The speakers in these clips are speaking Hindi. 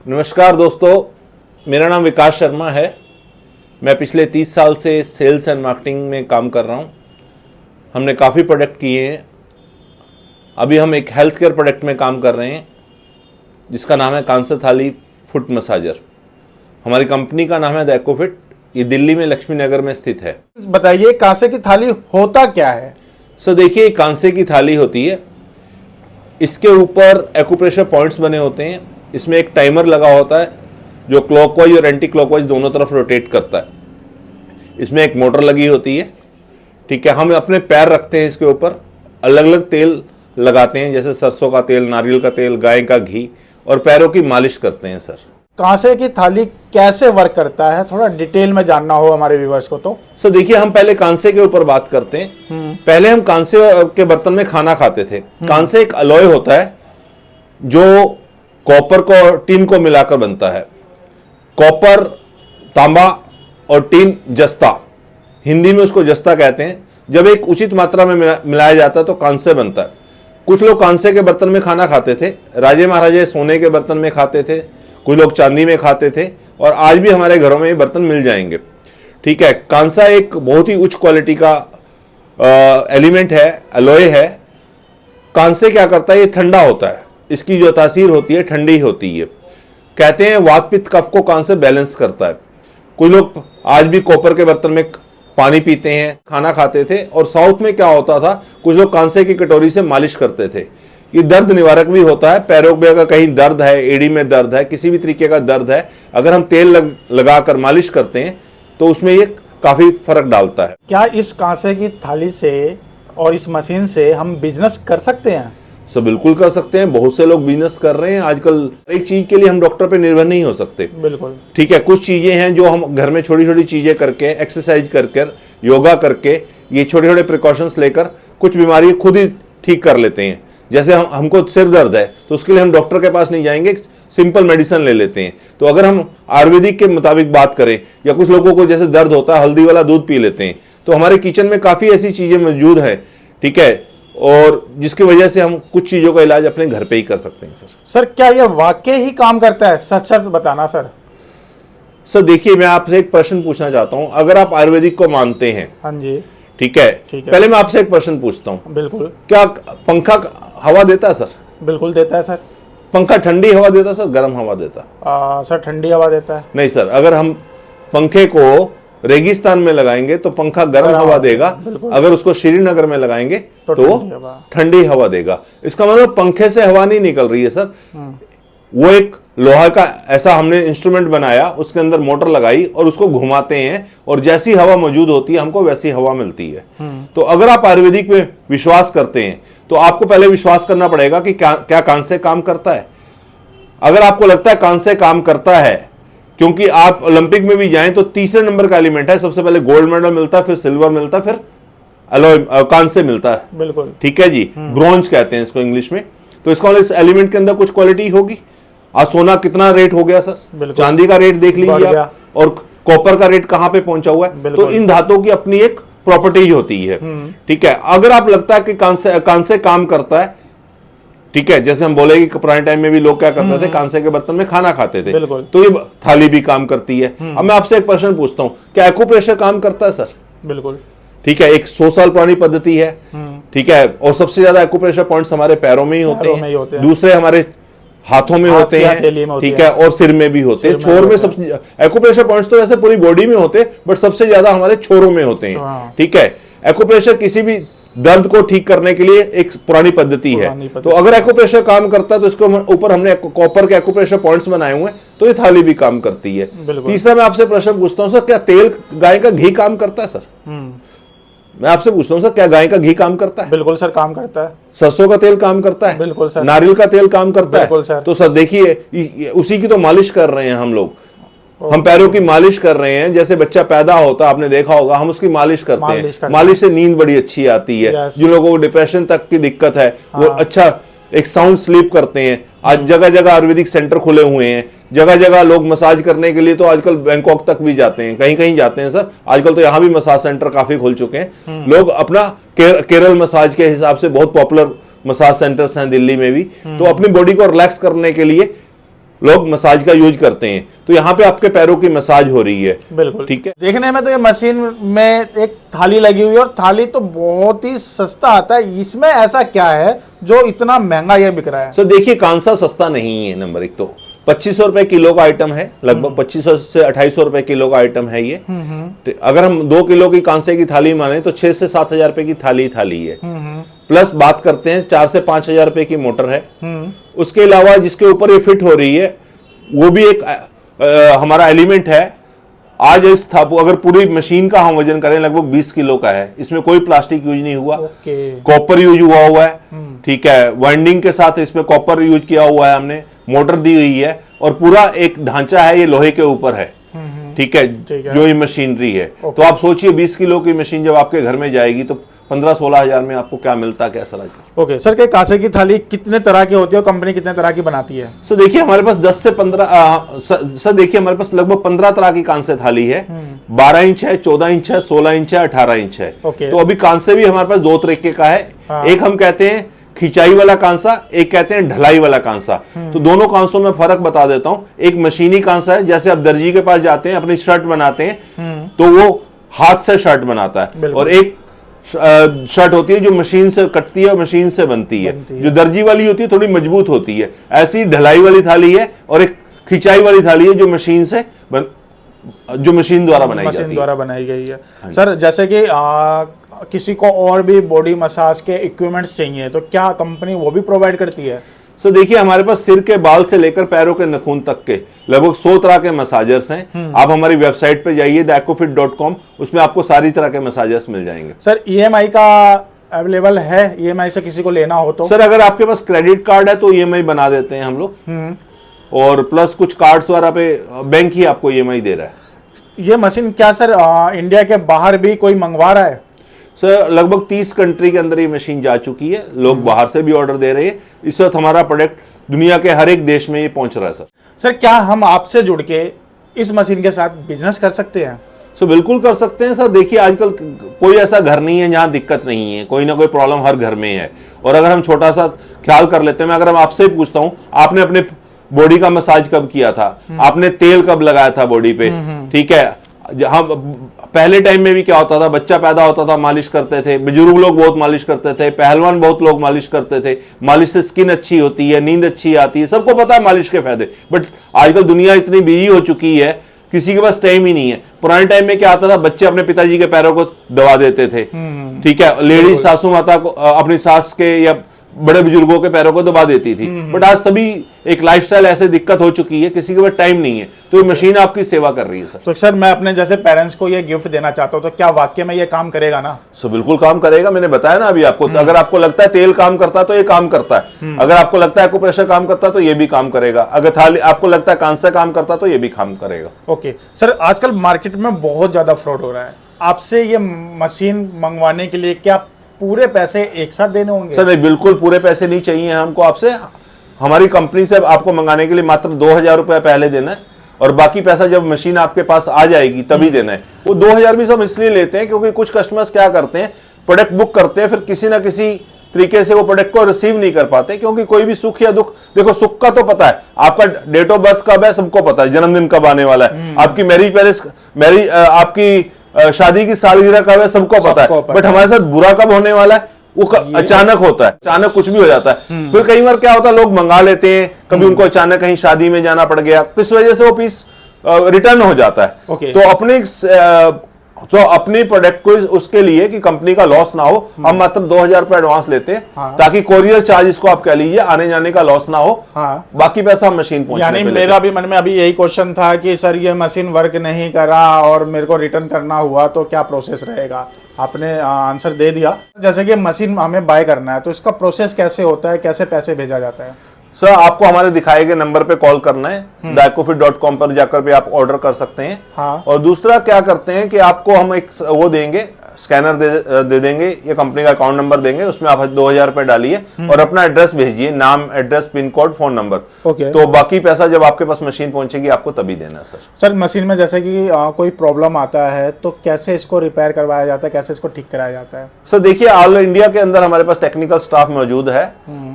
नमस्कार दोस्तों, मेरा नाम विकास शर्मा है। मैं पिछले 30 साल से सेल्स एंड मार्केटिंग में काम कर रहा हूँ। हमने काफ़ी प्रोडक्ट किए हैं। अभी हम एक हेल्थ केयर प्रोडक्ट में काम कर रहे हैं जिसका नाम है कांस्य थाली फुट मसाजर। हमारी कंपनी का नाम है द एक्कोफिट। ये दिल्ली में लक्ष्मी नगर में स्थित है। बताइए कांसे की थाली होता क्या है? सो देखिए, कांसे की थाली होती है। इसके ऊपर एक्यूप्रेशर पॉइंट्स बने होते हैं। इसमें एक टाइमर लगा होता है जो क्लॉकवाइज और एंटी क्लॉकवाइज दोनों तरफ रोटेट करता है। इसमें एक मोटर लगी होती है। ठीक है, हम अपने पैर रखते हैं इसके ऊपर, अलग अलग तेल लगाते हैं, जैसे सरसों का तेल, नारियल का तेल, गाय का घी, और पैरों की मालिश करते हैं। सर, कांसे की थाली कैसे वर्क करता है, थोड़ा डिटेल में जानना हो हमारे व्यूअर्स को तो। सर देखिए, हम पहले कांसे के ऊपर बात करते हैं। पहले हम कांसे के बर्तन में खाना खाते थे। कांसे एक अलॉय होता है जो कॉपर को और टिन को मिलाकर बनता है। कॉपर, तांबा और टिन जस्ता, हिंदी में उसको जस्ता कहते हैं। जब एक उचित मात्रा में मिलाया जाता है तो कांसे बनता है। कुछ लोग कांसे के बर्तन में खाना खाते थे। राजे महाराजे सोने के बर्तन में खाते थे, कुछ लोग चांदी में खाते थे, और आज भी हमारे घरों में ये बर्तन मिल जाएंगे। ठीक है, कांसा एक बहुत ही उच्च क्वालिटी का एलिमेंट है, अलॉय है। कांसे क्या करता है, ये ठंडा होता है। इसकी जो तासीर होती है ठंडी होती है। कहते हैं वात पित्त कफ को कांसे बैलेंस करता है। कुछ लोग आज भी कॉपर के बर्तन में पानी पीते हैं, खाना खाते थे। और साउथ में क्या होता था, कुछ लोग कांसे की कटोरी से मालिश करते थे। ये दर्द निवारक भी होता है। पैरों में अगर कहीं दर्द है, एड़ी में दर्द है, किसी भी तरीके का दर्द है, अगर हम तेल लगाकर मालिश करते हैं तो उसमें ये काफी फर्क डालता है। क्या इस कांसे की थाली से और इस मशीन से हम बिजनेस कर सकते हैं? सो बिल्कुल कर सकते हैं। बहुत से लोग बिजनेस कर रहे हैं आजकल। एक चीज के लिए हम डॉक्टर पे निर्भर नहीं हो सकते। बिल्कुल ठीक है, कुछ चीजें हैं जो हम घर में छोटी छोटी चीजें करके, एक्सरसाइज करके, योगा करके, ये छोटे छोटे प्रिकॉशंस लेकर कुछ बीमारी खुद ही ठीक कर लेते हैं। जैसे हमको सिर दर्द है तो उसके लिए हम डॉक्टर के पास नहीं जाएंगे, सिंपल मेडिसिन ले लेते हैं। तो अगर हम आयुर्वेदिक के मुताबिक बात करें, या कुछ लोगों को जैसे दर्द होता है हल्दी वाला दूध पी लेते हैं, तो हमारे किचन में काफी ऐसी चीजें मौजूद है। ठीक है, और जिसकी वजह से हम कुछ चीजों का इलाज अपने घर पे ही कर सकते हैं। सर क्या यह वाकई ही काम करता है? सच सच बताना सर। सर देखिए, मैं आपसे एक प्रश्न पूछना चाहता हूं। अगर आप आयुर्वेदिक को मानते हैं, हाँ जी, ठीक है, पहले मैं आपसे एक प्रश्न पूछता हूं। बिल्कुल। क्या पंखा हवा देता है? सर बिल्कुल देता है सर। पंखा ठंडी हवा देता है सर, गर्म हवा देता है? सर ठंडी हवा देता है। नहीं सर, अगर हम पंखे को रेगिस्तान में लगाएंगे तो पंखा गर्म हवा देगा। अगर उसको श्रीनगर में लगाएंगे तो ठंडी हवा देगा। इसका मतलब पंखे से हवा नहीं निकल रही है सर। वो एक लोहा का ऐसा हमने इंस्ट्रूमेंट बनाया, उसके अंदर मोटर लगाई और उसको घुमाते हैं, और जैसी हवा मौजूद होती है हमको वैसी हवा मिलती है। तो अगर आप आयुर्वेदिक में विश्वास करते हैं तो आपको पहले विश्वास करना पड़ेगा कि क्या कांसे काम करता है। अगर आपको लगता है कांसे काम करता है, क्योंकि आप ओलंपिक में भी जाएं तो तीसरे नंबर का एलिमेंट है। सबसे पहले गोल्ड मेडल मिलता है, फिर सिल्वर मिलता है, फिर अलॉय कांसे मिलता है। बिल्कुल ठीक है जी, ब्रोंज कहते हैं इसको इंग्लिश में। तो इसका मतलब इस एलिमेंट के अंदर कुछ क्वालिटी होगी। आज सोना कितना रेट हो गया सर, चांदी का रेट देख लीजिए आप, और कॉपर का रेट कहां पे पहुंचा हुआ है। तो इन धातुओं की अपनी एक प्रॉपर्टीज होती है। ठीक है, अगर आप लगता है कि कांसे काम करता है, ठीक है, जैसे हम बोले कि पुराने टाइम में भी लोग क्या करते थे, कांसे के बर्तन में खाना खाते थे, तो ये थाली भी काम करती है। अब मैं आपसे एक प्रश्न पूछता हूं, क्या एक्यूप्रेशर काम करता है सर? बिल्कुल। ठीक है, एक 100 साल पुरानी पद्धति है। ठीक है, और सबसे ज्यादा एक्यूप्रेशर पॉइंट्स हमारे पैरों में ही होते हैं। दूसरे हमारे हाथों में होते हैं। ठीक है, और सिर में भी होते हैं। छोर में सबसे एक्यूप्रेशर पॉइंट्स तो वैसे पूरी बॉडी में होते हैं, बट सबसे ज्यादा हमारे छोरों में होते हैं। ठीक है, एक्यूप्रेशर किसी भी दर्द को ठीक करने के लिए एक पुरानी पद्धति है। तो अगर एक्यूप्रेशर काम करता है तो इसको ऊपर हमने कॉपर के एक्यूप्रेशर पॉइंट्स बनाए हुए हैं, तो ये थाली भी काम करती है। तीसरा मैं आपसे प्रश्न पूछता हूं सर, क्या तेल गाय का घी काम करता है? सर मैं आपसे पूछता हूं सर, क्या गाय का घी काम करता है? बिल्कुल सर, काम करता है। सरसों का तेल काम करता है? बिल्कुल सर। नारियल का तेल काम करता है? बिल्कुल सर। तो सर देखिए, उसी की तो मालिश कर रहे हैं हम लोग। हम पैरों की मालिश कर रहे हैं। जैसे बच्चा पैदा होता है, आपने देखा होगा, हम उसकी मालिश करते हैं। मालिश से नींद बड़ी अच्छी आती है। जिन लोगों को डिप्रेशन तक की दिक्कत है, वो अच्छा एक साउंड स्लीप करते हैं। आज जगह जगह आयुर्वेदिक सेंटर खुले हुए हैं। जगह जगह लोग मसाज करने के लिए तो आजकल बैंकॉक तक भी जाते हैं, कहीं कहीं जाते हैं सर। आजकल तो यहाँ भी मसाज सेंटर काफी खुल चुके हैं। लोग अपना केरल मसाज के हिसाब से बहुत पॉपुलर मसाज सेंटर्स हैं दिल्ली में भी। तो अपनी बॉडी को रिलैक्स करने के लिए लोग मसाज का यूज करते हैं, तो यहाँ पे आपके पैरों की मसाज हो रही है। बिल्कुल ठीक है। देखने में तो ये मशीन में एक थाली लगी हुई है और थाली तो बहुत ही सस्ता आता है, इसमें ऐसा क्या है जो इतना महंगा ये बिक रहा है? सर देखिए, कांसा सस्ता नहीं है। नंबर एक तो 2500 रुपए किलो का आइटम है, लगभग 2500 से 2800 रुपए किलो का आइटम है ये। तो अगर हम 2 किलो की कांसे की थाली माने तो 6 से 7 हजार रुपए की थाली है। प्लस बात करते हैं 4 से 5 हजार रुपए की मोटर है। उसके अलावा जिसके ऊपर ये फिट हो रही है वो भी एक हमारा एलिमेंट है। आज इस अगर पूरी मशीन का हम वजन करें लगभग 20 किलो का है। इसमें कोई प्लास्टिक यूज नहीं हुआ, कॉपर यूज हुआ है। ठीक है, वाइंडिंग के साथ इसमें कॉपर यूज किया हुआ है हमने, मोटर दी हुई है और पूरा एक ढांचा है ये लोहे के ऊपर है। ठीक है, जो ये मशीनरी है। तो आप सोचिए 20 किलो की मशीन जब आपके घर में जाएगी तो 15-16 हजार में आपको क्या मिलता, कैसा लगता। ओके सर, के कांसे की थाली कितने तरह की होती है और कंपनी कितने तरह की बनाती है? सर देखिए हमारे पास 10 से 15 सर देखिए हमारे पास लगभग 15 तरह की कांसे थाली है। 12 इंच है, 14 इंच है, 16 इंच है, 18 इंच है। तो अभी कांसे भी हमारे पास 2 तरीके का है। एक हम कहते हैं खिंचाई वाला कांसा, एक कहते हैं ढलाई वाला कांसा। तो दोनों कांसों में फर्क बता देता हूं। एक मशीनी कांसा है, जैसे आप दर्जी के पास जाते हैं अपनी शर्ट बनाते हैं तो वो हाथ से शर्ट बनाता है, और एक शर्ट होती है जो मशीन से कटती है और मशीन से बनती है। जो दर्जी वाली होती है थोड़ी मजबूत होती है। ऐसी ढलाई वाली थाली है और एक खिंचाई वाली थाली है जो मशीन से जो मशीन द्वारा बनाई गई है। सर जैसे कि किसी को और भी बॉडी मसाज के इक्विपमेंट्स चाहिए तो क्या कंपनी वो भी प्रोवाइड करती है? सो देखिए हमारे पास सिर के बाल से लेकर पैरों के नाखून तक के लगभग 100 तरह के मसाजर्स हैं। आप हमारी वेबसाइट पे जाइए theecofit.com, उसमें आपको सारी तरह के मसाजर्स मिल जाएंगे। सर ईएमआई का अवेलेबल है? ईएमआई से किसी को लेना हो तो? सर अगर आपके पास क्रेडिट कार्ड है तो ईएमआई बना देते हैं हम लोग, और प्लस कुछ कार्ड्स वाला पे बैंक ही आपको ईएमआई दे रहा है। ये मशीन क्या सर इंडिया के बाहर भी कोई मंगवा रहा है? सर लगभग 30 कंट्री के अंदर ये मशीन जा चुकी है। लोग बाहर से भी ऑर्डर दे रहे हैं। इस वक्त हमारा प्रोडक्ट दुनिया के हर एक देश में ये पहुंच रहा है। सर क्या हम आपसे जुड़ के इस मशीन के साथ बिजनेस कर सकते हैं? सर बिल्कुल कर सकते हैं सर। देखिए आजकल कोई ऐसा घर नहीं है जहां दिक्कत नहीं है, कोई ना कोई प्रॉब्लम हर घर में है। और अगर हम छोटा सा ख्याल कर लेते हैं, मैं अगर हम आपसे ही पूछता हूं, आपने अपने बॉडी का मसाज कब किया था, आपने तेल कब लगाया था बॉडी पे? ठीक है, हम पहले टाइम में भी क्या होता था, बच्चा पैदा होता था मालिश करते थे, बुजुर्ग लोग बहुत मालिश करते थे, पहलवान बहुत लोग मालिश करते थे। मालिश से स्किन अच्छी होती है, नींद अच्छी आती है, सबको पता है मालिश के फायदे। बट आजकल दुनिया इतनी बिजी हो चुकी है, किसी के पास टाइम ही नहीं है। पुराने टाइम में क्या आता था, बच्चे अपने पिताजी के पैरों को दबा देते थे। ठीक है, लेडीज सासू माता को अपनी सास के या बड़े बुजुर्गों के पैरों को दबा देती थी। बट आज सभी एक लाइफस्टाइल ऐसे दिक्कत हो चुकी है, किसी के पास टाइम नहीं है, तो ये मशीन आपकी सेवा कर रही है। सर तो सर मैं अपने जैसे पेरेंट्स को ये गिफ्ट देना चाहता हूँ तो क्या वाकई में ये काम करेगा ना? सो बिल्कुल काम करेगा। मैंने बताया ना अभी आपको। तो अगर आपको लगता है तेल काम करता है तो ये काम करता है। अगर आपको लगता है एक्यूप्रेशर काम करता है तो ये भी काम करेगा। अगर थाली आपको लगता है कांसा काम करता है तो ये भी काम करेगा। ओके सर, आजकल मार्केट में बहुत ज्यादा फ्रॉड हो रहा है। आपसे ये मशीन मंगवाने के लिए क्या पूरे पैसे एक साथ देने होंगे? सर नहीं, बिल्कुल पूरे पैसे नहीं चाहिए हमको आपसे। हमारी कंपनी से आपको मंगाने के लिए मात्र 2000 रुपया पहले देना है, और बाकी पैसा जब मशीन आपके पास आ जाएगी तभी देना है। वो 2000 भी हम इसलिए लेते हैं क्योंकि कुछ कस्टमर्स क्या करते हैं, प्रोडक्ट बुक करते हैं, फिर किसी ना किसी तरीके से वो प्रोडक्ट को रिसीव नहीं कर पाते। क्योंकि कोई भी सुख या दुख, देखो सुख का तो पता है, आपका डेट ऑफ बर्थ कब है सबको पता है, जन्मदिन कब आने वाला है, आपकी आपकी शादी की सालगिरह कब है सबको पता है। बट हमारे साथ बुरा कब होने वाला है वो अचानक होता है, अचानक कुछ भी हो जाता है। फिर कई बार क्या होता है, लोग मंगा लेते हैं, कभी उनको अचानक कहीं शादी में जाना पड़ गया, किस वजह से वो पीस रिटर्न हो जाता है। तो अपने प्रोडक्ट को उसके लिए कि कंपनी का लॉस ना हो, हम मात्र 2000 रुपए एडवांस लेते हैं। ताकि कोरियर चार्ज इसको आप कह लीजिए, आने जाने का लॉस ना हो। बाकी पैसा हम मशीन पहुंचने पे लेते हैं। मेरा भी मन में अभी यही क्वेश्चन था कि सर ये मशीन वर्क नहीं करा और मेरे को रिटर्न करना हुआ तो क्या प्रोसेस रहेगा? आपने आंसर दे दिया। जैसे कि मशीन हमें बाय करना है तो इसका प्रोसेस कैसे होता है, कैसे पैसे भेजा जाता है? सर आपको हमारे दिखाए गए नंबर पे कॉल करना है, theecofit.com पर जाकर भी आप ऑर्डर कर सकते हैं। और दूसरा क्या करते हैं कि आपको हम एक वो देंगे, स्कैनर दे देंगे, ये कंपनी का अकाउंट नंबर देंगे, उसमें आप 2000 रुपए डालिए और अपना एड्रेस भेजिए, नाम, address, pin code, phone number. तो बाकी पैसा जब आपके पास मशीन पहुंचेगी आपको तभी देना है। सर मशीन में जैसे कि कोई प्रॉब्लम आता है तो कैसे इसको रिपेयर करवाया जाता है, कैसे इसको ठीक कराया जाता है? सर देखिए ऑल इंडिया के अंदर हमारे पास टेक्निकल स्टाफ मौजूद है।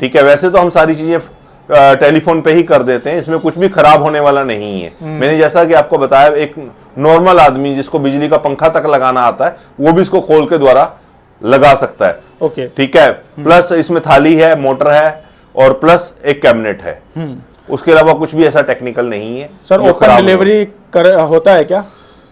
ठीक है, वैसे तो हम सारी चीजें टेलीफोन पे ही कर देते हैं, इसमें कुछ भी खराब होने वाला नहीं है। मैंने जैसा कि आपको बताया, एक नॉर्मल आदमी जिसको बिजली का पंखा तक लगाना आता है वो भी इसको खोल के द्वारा लगा सकता है। ओके, ठीक है। प्लस इसमें थाली है, मोटर है और प्लस एक कैबिनेट है। उसके अलावा कुछ भी ऐसा टेक्निकल नहीं है। सर ओपन डिलीवरी होता है क्या?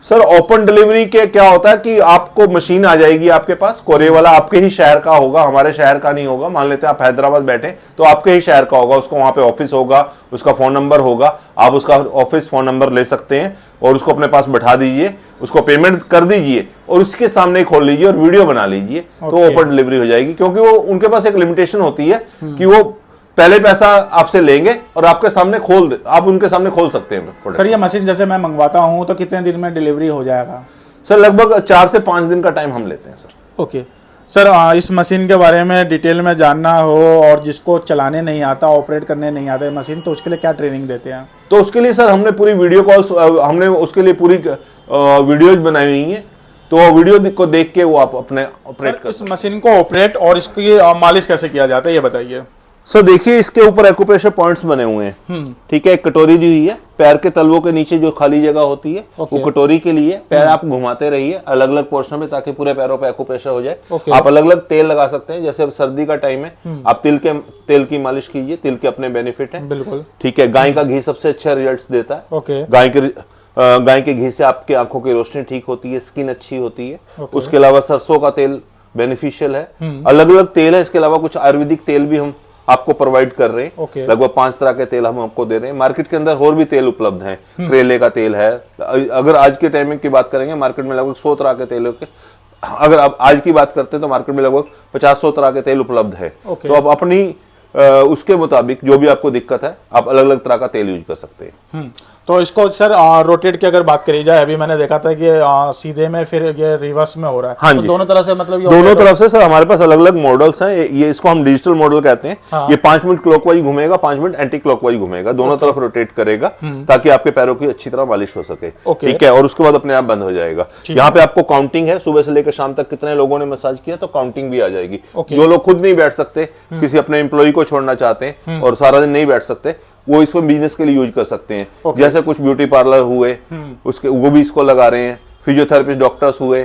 सर ओपन डिलीवरी के क्या होता है कि आपको मशीन आ जाएगी आपके पास, कोरियर वाला आपके ही शहर का होगा, हमारे शहर का नहीं होगा। मान लेते हैं आप हैदराबाद बैठे तो आपके ही शहर का होगा, उसको वहां पे ऑफिस होगा, उसका फोन नंबर होगा, आप उसका ऑफिस फोन नंबर ले सकते हैं और उसको अपने पास बैठा दीजिए, उसको पेमेंट कर दीजिए और उसके सामने खोल लीजिए और वीडियो बना लीजिए, तो ओपन डिलीवरी हो जाएगी। क्योंकि वो उनके पास एक लिमिटेशन होती है कि वो पहले पैसा आपसे लेंगे और आपके सामने आप उनके सामने खोल सकते हैं। सर ये मशीन जैसे मैं मंगवाता हूँ तो कितने दिन में डिलीवरी हो जाएगा? सर लगभग 4 से 5 दिन का टाइम हम लेते हैं सर। ओके सर, इस मशीन के बारे में डिटेल में जानना हो और जिसको चलाने नहीं आता, ऑपरेट करने नहीं आता है मशीन, तो उसके लिए क्या ट्रेनिंग देते हैं? तो उसके लिए सर हमने पूरी वीडियो कॉल्स, हमने उसके लिए पूरी वीडियोज बनाई हुई हैं, तो वो वीडियो को देख के वो आप अपने ऑपरेट कर। इस मशीन को ऑपरेट और इसकी मालिश कैसे किया जाता है ये बताइए। सर देखिए, इसके ऊपर एक्यूप्रेशर पॉइंट्स बने हुए हैं। ठीक है, एक कटोरी दी हुई है, पैर के तलवों के नीचे जो खाली जगह होती है वो कटोरी के लिए, पैर आप घुमाते रहिए अलग अलग पोर्शन में ताकि पूरे पैरों पे एक्यूप्रेशर हो जाए। आप अलग अलग तेल लगा सकते हैं, जैसे अब सर्दी का टाइम है आप तेल की मालिश कीजिए, तिल के अपने बेनिफिट है। बिल्कुल ठीक है। गाय का घी सबसे अच्छा रिजल्ट देता है। ओके, गाय के घी से आपके आंखों की रोशनी ठीक होती है, स्किन अच्छी होती है। उसके अलावा सरसों का तेल बेनिफिशियल है। अलग अलग तेल है, इसके अलावा कुछ आयुर्वेदिक तेल भी हम आपको प्रोवाइड कर रहे हैं। लगभग 5 तरह के तेल हम आपको दे रहे हैं। मार्केट के अंदर और भी तेल उपलब्ध हैं, करेले का तेल है। अगर आज के टाइम की बात करेंगे, मार्केट में लगभग 100 तरह के तेलों के, अगर आप आज की बात करते हैं तो मार्केट में लगभग 50-100 तरह के तेल उपलब्ध है। तो आप अपनी उसके मुताबिक जो भी आपको दिक्कत है, आप अलग अलग तरह का तेल यूज कर सकते हैं। तो इसको सर रोटेट की अगर बात करी जाए, अभी मैंने देखा था कि सीधे में फिर ये रिवर्स में हो रहा है। हाँ तो जी, दोनों तरह से मतलब ये दोनों तरफ से सर हमारे पास अलग अलग मॉडल्स हैं। ये इसको हम डिजिटल मॉडल कहते हैं। हाँ। ये 5 मिनट क्लॉकवाइज घूमेगा, 5 मिनट एंटी क्लॉकवाइज घूमेगा, दोनों तरफ रोटेट करेगा ताकि आपके पैरों की अच्छी तरह मालिश हो सके। ठीक है। और उसके बाद अपने आप बंद हो जाएगा। यहाँ पे आपको काउंटिंग है, सुबह से लेकर शाम तक कितने लोगों ने मसाज किया तो काउंटिंग भी आ जाएगी। जो लोग खुद नहीं बैठ सकते, किसी अपने एम्प्लॉय को छोड़ना चाहते हैं और सारा दिन नहीं बैठ सकते, वो इसको बिजनेस के लिए यूज कर सकते हैं। जैसे कुछ ब्यूटी पार्लर हुए, उसके वो भी इसको लगा रहे हैं, फिजियोथेरेपिस्ट डॉक्टर्स हुए।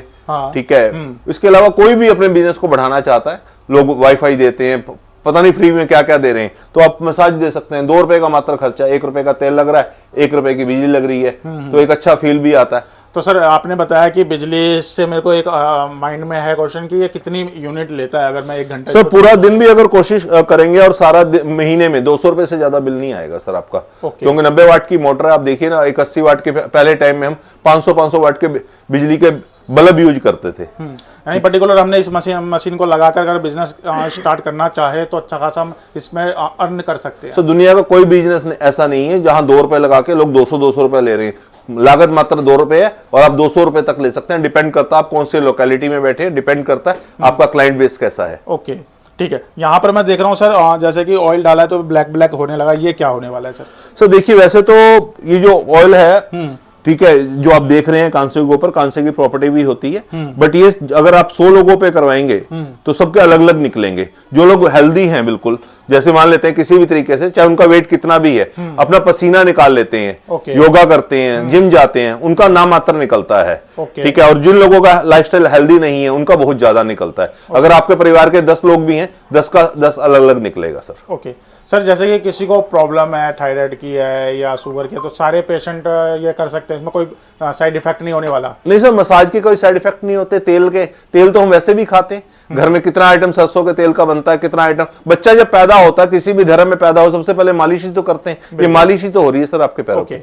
ठीक है। इसके अलावा कोई भी अपने बिजनेस को बढ़ाना चाहता है, लोग वाईफाई देते हैं, पता नहीं फ्री में क्या क्या दे रहे हैं, तो आप मसाज दे सकते हैं। 2 रुपए का मात्र खर्चा, 1 रुपए का तेल लग रहा है, 1 रुपए की बिजली लग रही है, तो एक अच्छा फील भी आता है। तो सर आपने बताया कि बिजली से, मेरे को एक माइंड में है क्वेश्चन कि ये कितनी यूनिट लेता है अगर मैं 1 घंटे? सर पूरा दिन भी अगर कोशिश करेंगे और सारा महीने में 200 रुपए से ज्यादा बिल नहीं आएगा सर आपका। क्योंकि 90 वाट की मोटर है। आप देखिए ना, एक 80 वाट के पहले टाइम में हम 500 वाट के बिजली के बल्ब यूज करते थे। यानी पर्टिकुलर हमने इस मशीन को लगाकर अगर बिजनेस स्टार्ट करना चाहे तो अच्छा खासा हम इसमें अर्न कर सकते हैं। सर दुनिया का कोई बिजनेस ऐसा नहीं है जहां 2 रुपए लगा के लोग 200 रुपए ले रहे हैं। लागत मात्र 2 रुपए है और आप 200 रुपए तक ले सकते हैं। डिपेंड करता है आप कौन सी लोकेलिटी में बैठे, डिपेंड करता है आपका क्लाइंट बेस कैसा है। ओके ठीक है। यहाँ पर मैं देख रहा हूँ सर, जैसे कि ऑयल डाला है तो ब्लैक होने लगा, ये क्या होने वाला है सर? सर देखिए, वैसे तो ये जो ऑयल है, ठीक है, जो आप देख रहे हैं कांसे के ऊपर, कांसे की प्रॉपर्टी भी होती है, बट ये अगर आप 100 लोगों पे करवाएंगे तो सबके अलग अलग निकलेंगे। जो लोग हेल्दी हैं बिल्कुल, जैसे मान लेते हैं किसी भी तरीके से, चाहे उनका वेट कितना भी है, अपना पसीना निकाल लेते हैं, योगा करते हैं, जिम जाते हैं, उनका नाम मात्र निकलता है। ठीक है। और जिन लोगों का लाइफस्टाइल हेल्दी नहीं है उनका बहुत ज्यादा निकलता है। अगर आपके परिवार के 10 लोग भी हैं, 10 का 10 अलग अलग निकलेगा सर। ओके सर, जैसे कि किसी को प्रॉब्लम है, थायराइड की है या शुगर की है, तो सारे पेशेंट ये कर सकते हैं, इसमें कोई साइड इफेक्ट नहीं होने वाला? नहीं सर, मसाज के कोई साइड इफेक्ट नहीं होते। तेल तो हम वैसे भी खाते हैं। घर में कितना आइटम सरसों के तेल का बनता है, कितना आइटम। बच्चा जब पैदा होता है, किसी भी धर्म में पैदा हो, सबसे पहले मालिश ही तो करते हैं। ये मालिश ही तो हो रही है सर आपके पैरों की।